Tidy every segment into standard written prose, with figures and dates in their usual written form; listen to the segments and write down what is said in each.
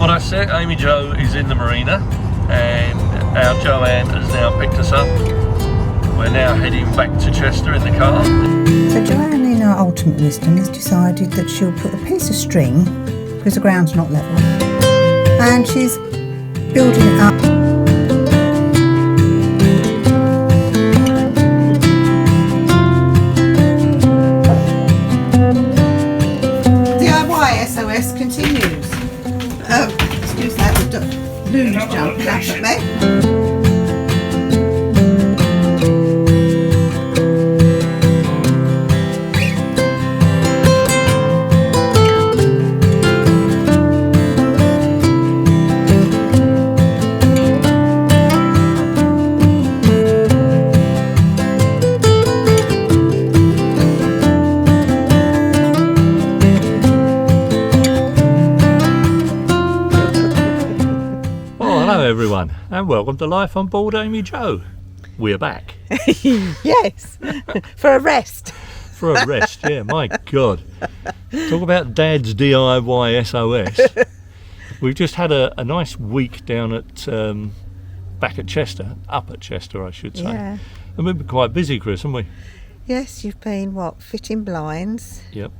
Well, that's it. Amy Jo is in the marina, and our Joanne has now picked us up. We're now heading back to Chester in the car. So Joanne, in her ultimate wisdom, has decided that she'll put a piece of string, because the ground's not level, and she's building it up. DIY SOS continues. Excuse that, the loon's jumping up at me. Everyone, and welcome to Life on Board Amy Jo. We're back. Yes, for a rest. For a rest, yeah, my God. Talk about Dad's DIY SOS. We've just had a nice week down at, back at Chester, up at Chester I should say. Yeah. And we've been quite busy, Chris, haven't we? Yes, you've been, what, fitting blinds? Yep.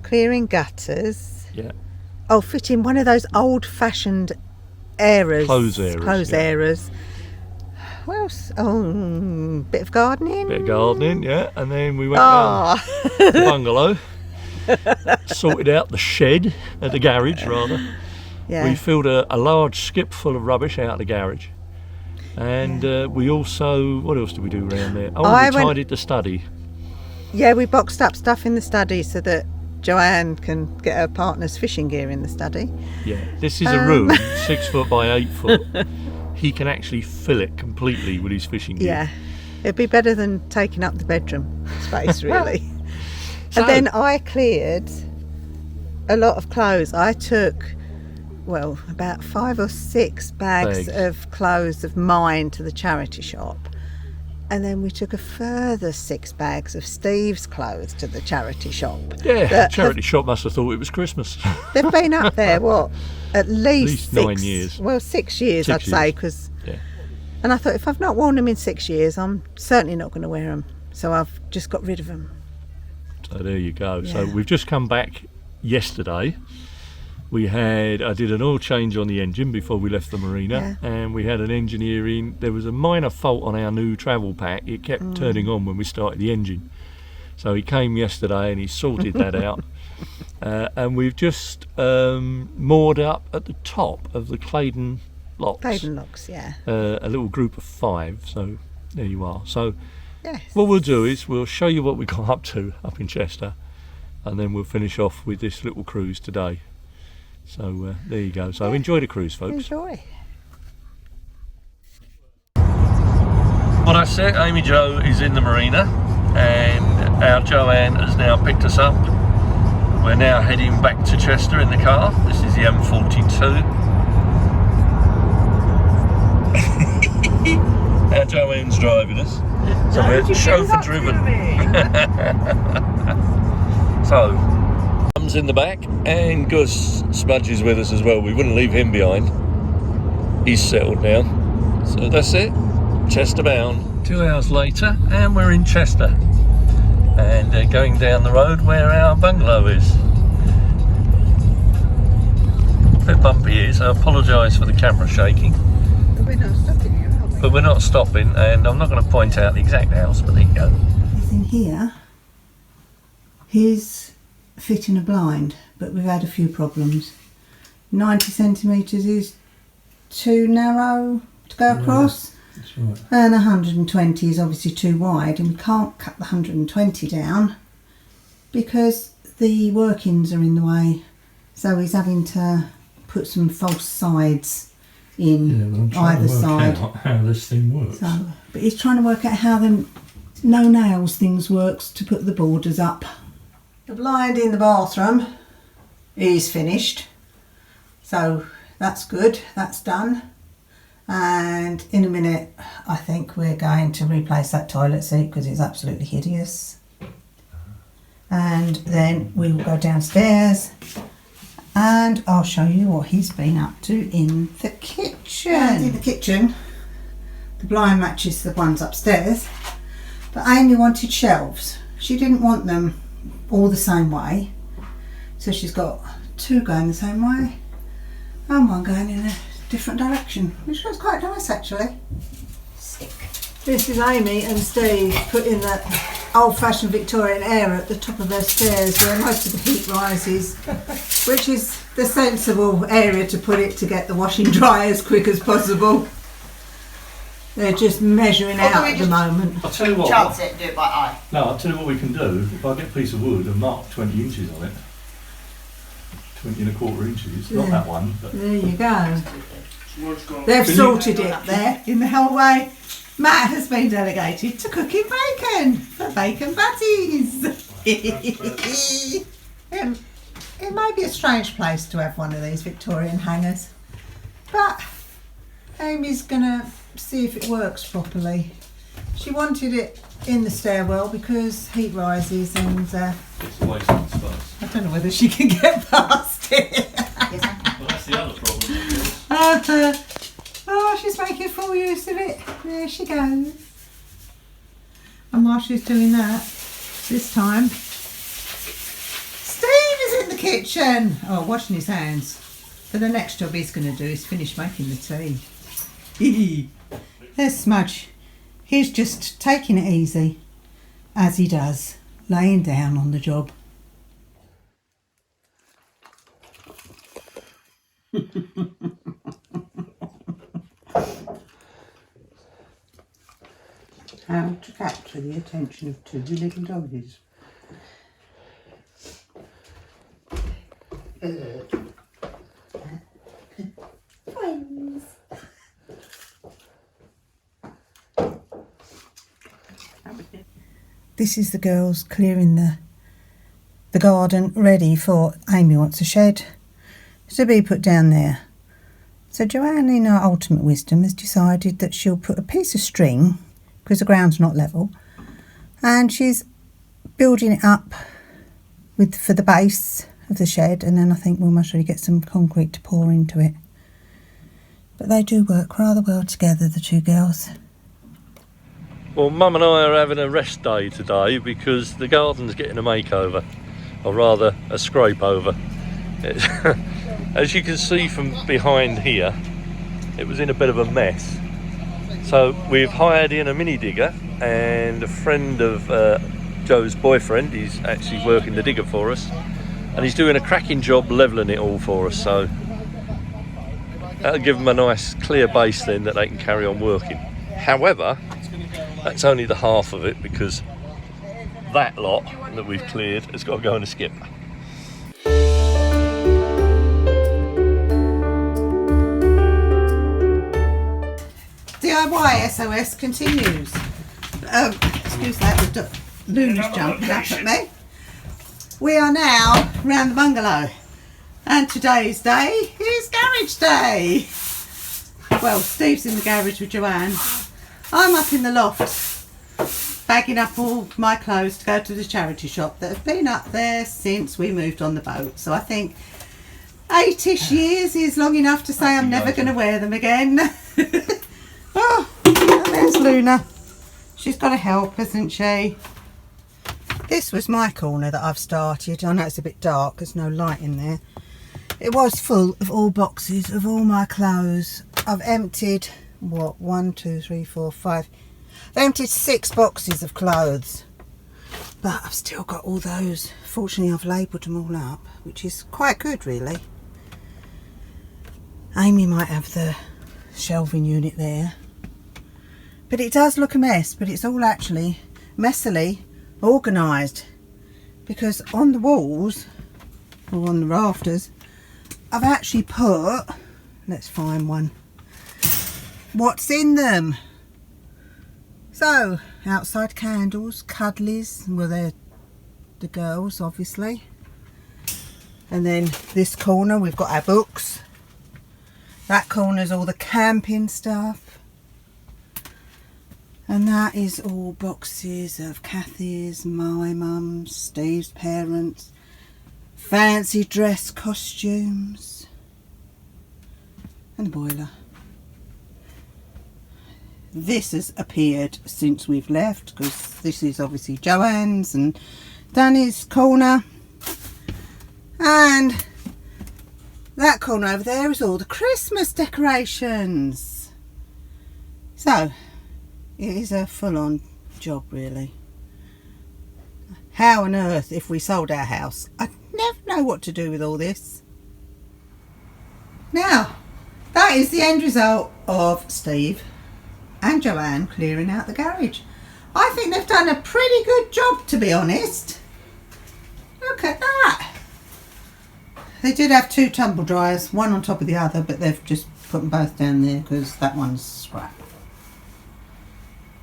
Clearing gutters? Yeah. Oh, fitting one of those old-fashioned errors. Clothes errors. What else? Oh, bit of gardening. Yeah. And then we went down the bungalow, sorted out the shed at the garage, rather. Yeah. We filled a large skip full of rubbish out of the garage. And we also, what else did we do around there? Oh, we tidied the study. Yeah, we boxed up stuff in the study so that Joanne can get her partner's fishing gear in the study. Yeah, this is a room 6 foot by 8 foot. He can actually fill it completely with his fishing gear. Yeah, it'd be better than taking up the bedroom space, really. And then I cleared a lot of clothes. I took, well, about 5 or 6 bags of clothes of mine to the charity shop. And then we took a further 6 bags of Steve's clothes to the charity shop. Yeah, the charity shop must have thought it was Christmas. They've been up there, what, at least 9 years. Well, 6 years, I'd say, because. Yeah. And I thought, if I've not worn them in 6 years, I'm certainly not going to wear them. So I've just got rid of them. So there you go. Yeah. So we've just come back yesterday. I did an oil change on the engine before we left the marina, and we had an engineer in. There was a minor fault on our new travel pack. It kept turning on when we started the engine. So he came yesterday and he sorted that out. And we've just moored up at the top of the Claydon locks. Claydon locks, yeah. A little group of 5, so there you are. So yes. What we'll do is we'll show you what we got up to up in Chester, and then we'll finish off with this little cruise today. So there you go. So enjoy the cruise, folks. Enjoy. Well, that's it. Amy Jo is in the marina, and our Joanne has now picked us up. We're now heading back to Chester in the car. This is the M42. Our Joanne's driving us, so we're chauffeur driven. So. Mum's in the back, and Gus Smudge is with us as well. We wouldn't leave him behind. He's settled now. So that's it. Chester bound. 2 hours later, and we're in Chester. And going down the road where our bungalow is. A bit bumpy here, so I apologise for the camera shaking. But we're not stopping here, are we? But we're not stopping, and I'm not going to point out the exact house, but there you go. It's in here. Here's fitting a blind, but we've had a few problems. 90 centimetres is too narrow to go across, that's right. And 120 is obviously too wide, and we can't cut the 120 down because the workings are in the way, so he's having to put some false sides in either side. Out how this thing works. So, but he's trying to work out how the no nails things works to put the borders up. The blind in the bathroom is finished, so that's good, that's done. And in a minute I think we're going to replace that toilet seat because it's absolutely hideous. And then we will go downstairs And I'll show you what he's been up to in the kitchen. And in the kitchen, the blind matches the ones upstairs, but Amy wanted shelves. She didn't want them all the same way, so she's got 2 going the same way and 1 going in a different direction, which was quite nice actually. Sick. This is Amy and Steve putting the old-fashioned Victorian air at the top of their stairs where most of the heat rises, which is the sensible area to put it to get the wash and dry as quick as possible. They're just measuring out at the moment. I'll tell you what. Chance it, do it by eye. No, I'll tell you what we can do. If I get a piece of wood and mark 20 inches on it, 20 1/4 inches, not that one, but there you go. They've sorted it there in the whole way. Matt has been delegated to cooking bacon for bacon butties. It may be a strange place to have one of these Victorian hangers, but Amy's gonna see if it works properly. She wanted it in the stairwell because heat rises and it's a waste of space. I don't know whether she can get past it. Well, that's the other problem, of course. Oh, she's making full use of it. There she goes. And while she's doing that, this time, Steve is in the kitchen. Oh, washing his hands. But the next job he's going to do is finish making the tea. There's Smudge. He's just taking it easy, as he does, laying down on the job. How to capture the attention of 2 little doggies. Friends. This is the girls clearing the garden ready for Amy wants a shed to be put down there. So Joanne, in her ultimate wisdom, has decided that she'll put a piece of string, because the ground's not level, and she's building it up for the base of the shed, and then I think we'll most really get some concrete to pour into it. But they do work rather well together, the 2 girls. Well, Mum and I are having a rest day today because the garden's getting a makeover, or rather a scrape over. As you can see from behind here, it was in a bit of a mess. So we've hired in a mini digger, and a friend of Joe's boyfriend, he's actually working the digger for us, and he's doing a cracking job levelling it all for us, so that'll give them a nice clear base then that they can carry on working. However, that's only the half of it, because that lot that we've cleared has got to go in a skip. DIY SOS continues. Excuse that, Luna's jumping up at me. We are now round the bungalow, and today's day is garage day. Well, Steve's in the garage with Joanne. I'm up in the loft, bagging up all my clothes to go to the charity shop that have been up there since we moved on the boat. So I think 8-ish years is long enough to say I'm never going to wear them again. Oh, and there's Luna. She's got to help, hasn't she? This was my corner that I've started. I know it's a bit dark, there's no light in there. It was full of all boxes of all my clothes. I've emptied, what, 1, 2, 3, 4, 5. I've emptied 6 boxes of clothes. But I've still got all those. Fortunately, I've labelled them all up, which is quite good, really. Amy might have the shelving unit there. But it does look a mess, but it's all actually messily organised, because on the walls, or on the rafters, I've actually put, let's find one, what's in them. So, outside candles, cuddlies, well they're the girls obviously, and then this corner we've got our books, that corner's all the camping stuff, and that is all boxes of Kathy's, my mum's, Steve's parents, fancy dress costumes, and a boiler. This has appeared since we've left, because this is obviously Joanne's and Danny's corner, and that corner over there is all the Christmas decorations. So it is a full-on job, really. How on earth, if we sold our house, I'd never know what to do with all this. Now, that is the end result of Steve and Joanne clearing out the garage. I think they've done a pretty good job, to be honest. Look at that. They did have 2 tumble dryers, one on top of the other, but they've just put them both down there because that one's scrap.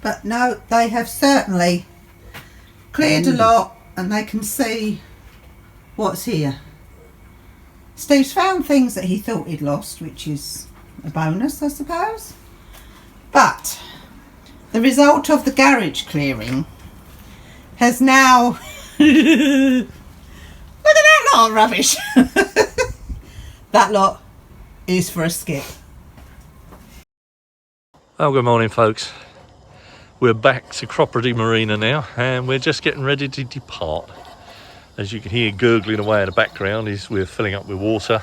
But no, they have certainly cleared a lot, and they can see what's here. Steve's found things that he thought he'd lost, which is a bonus, I suppose. But the result of the garage clearing has now... Look at that lot of rubbish. That lot is for a skip. Oh, good morning, folks. We're back to Property Marina now, and we're just getting ready to depart. As you can hear gurgling away in the background is we're filling up with water,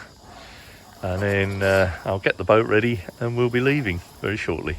and then I'll get the boat ready and we'll be leaving very shortly.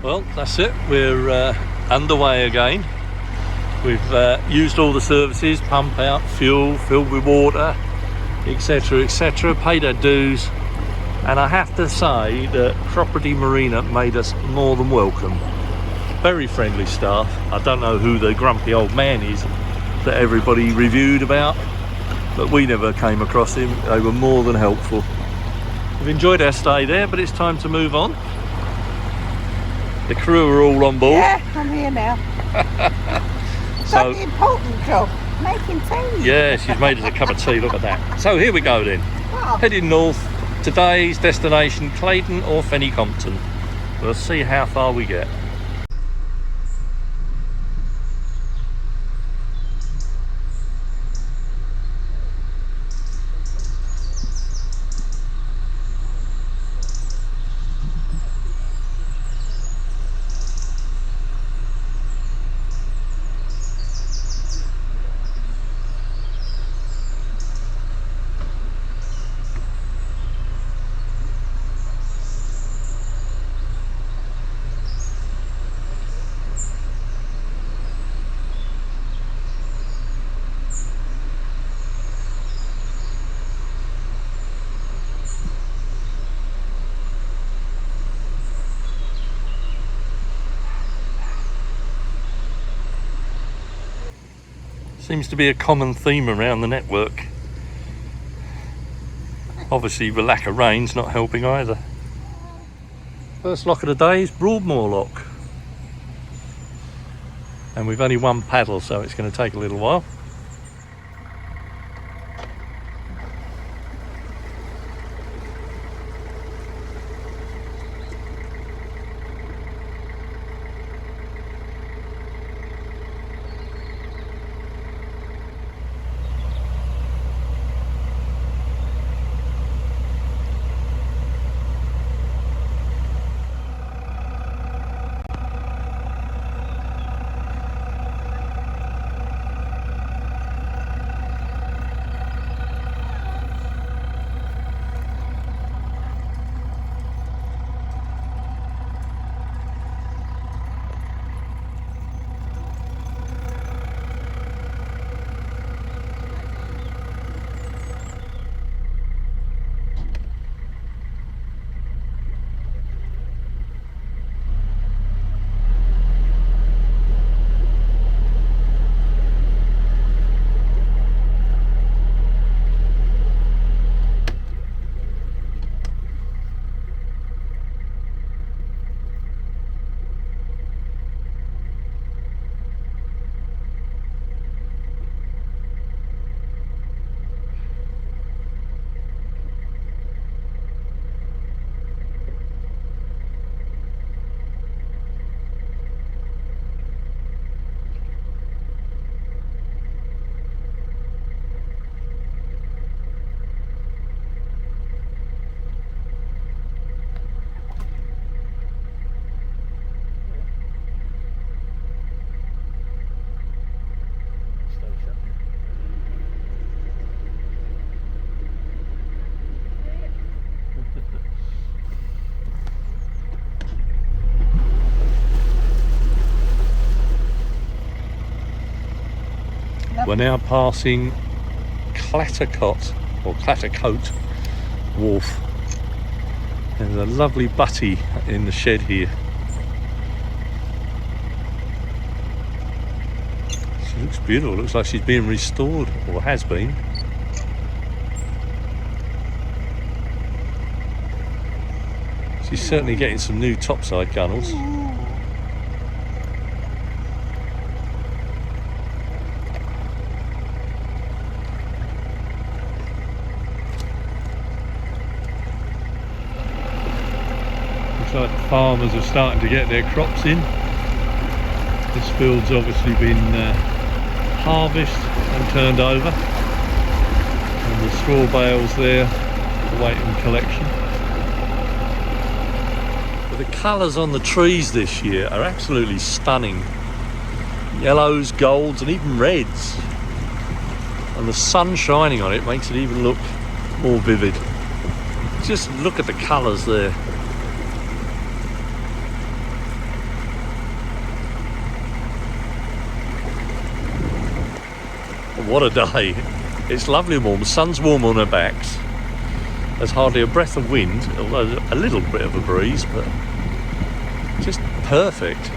Well, that's it. We're underway again. We've used all the services, pump out, fuel, filled with water, etc, etc, paid our dues, and I have to say that Property Marina made us more than welcome. Very friendly staff. I don't know who the grumpy old man is that everybody reviewed about, but we never came across him. They were more than helpful. We've enjoyed our stay there, but it's time to move on. The crew are all on board. Yeah, I'm here now. So the important job, making tea. yeah, she's made us a cup of tea, look at that. So here we go then. Oh. Heading north, today's destination, Clayton or Fenny Compton. We'll see how far we get. Seems to be a common theme around the network. Obviously the lack of rain's not helping either. First lock of the day is Broadmoor lock. And we've only one paddle, so it's going to take a little while. We're now passing Clattercot or Clattercote Wharf. There's a lovely butty in the shed here. She looks beautiful, looks like she's being restored, or has been. She's certainly getting some new topside gunnels. Like the farmers are starting to get their crops in. This field's obviously been harvested and turned over, and the straw bales there awaiting collection. But the colours on the trees this year are absolutely stunning. Yellows, golds and even reds, and the sun shining on it makes it even look more vivid. Just look at the colours there. What a day. It's lovely and warm. The sun's warm on our backs. There's hardly a breath of wind, although a little bit of a breeze, but just perfect.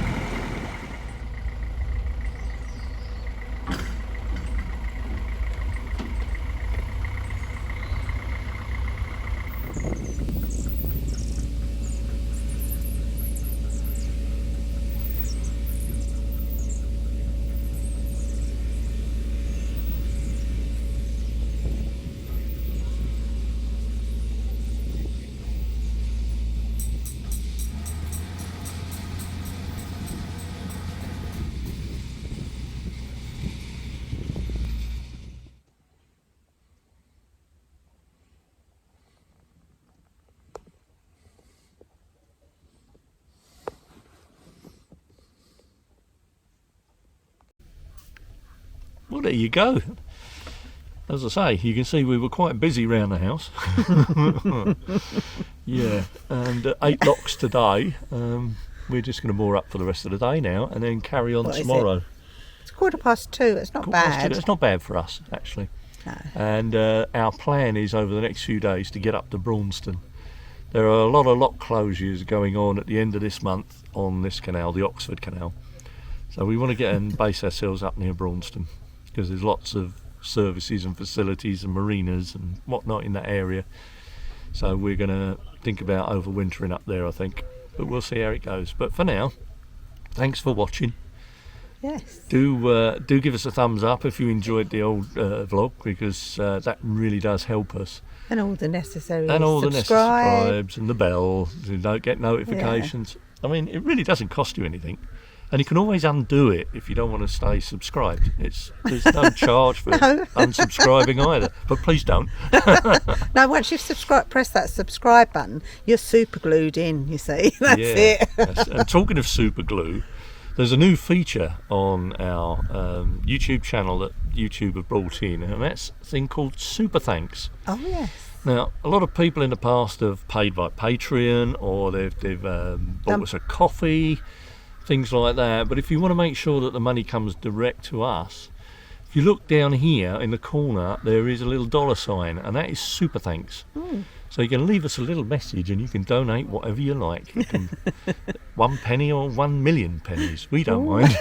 Well, there you go. As I say, you can see we were quite busy around the house. Yeah, and 8 locks today. We're just going to moor up for the rest of the day now and then carry on tomorrow. It's 2:15. It's not bad. It's not bad for us, actually. No. And our plan is over the next few days to get up to Braunston. There are a lot of lock closures going on at the end of this month on this canal, the Oxford Canal. So we want to get and base ourselves up near Braunston. It's because there's lots of services and facilities and marinas and whatnot in that area. So we're going to think about overwintering up there, I think, but we'll see how it goes. But for now, thanks for watching. Yes. Do give us a thumbs up if you enjoyed the old vlog, because that really does help us. And all the necessary And all subscribe. the necessaries and the bell so you don't get notifications. I mean, it really doesn't cost you anything. And you can always undo it if you don't want to stay subscribed. There's no charge for unsubscribing either. But please don't. No, once you've press that subscribe button, you're super glued in, you see. That's it. Yes. And talking of super glue, there's a new feature on our YouTube channel that YouTube have brought in, and that's a thing called Super Thanks. Oh, yes. Now, a lot of people in the past have paid by Patreon, or they've bought us a coffee, things like that. But if you want to make sure that the money comes direct to us, if you look down here in the corner, there is a little $sign, and that is Super Thanks. So you can leave us a little message and you can donate whatever you like. You can 1 penny or 1 million pennies. We don't mind.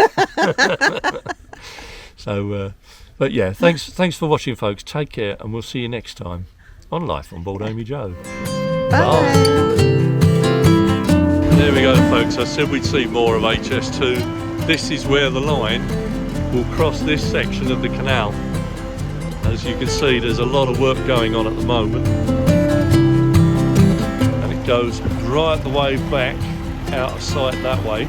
So, but yeah, thanks for watching, folks. Take care, and we'll see you next time on Life on Board Amy Joe. Bye. There we go, folks. I said we'd see more of HS2. This is where the line will cross this section of the canal. As you can see, there's a lot of work going on at the moment. And it goes right the way back out of sight that way.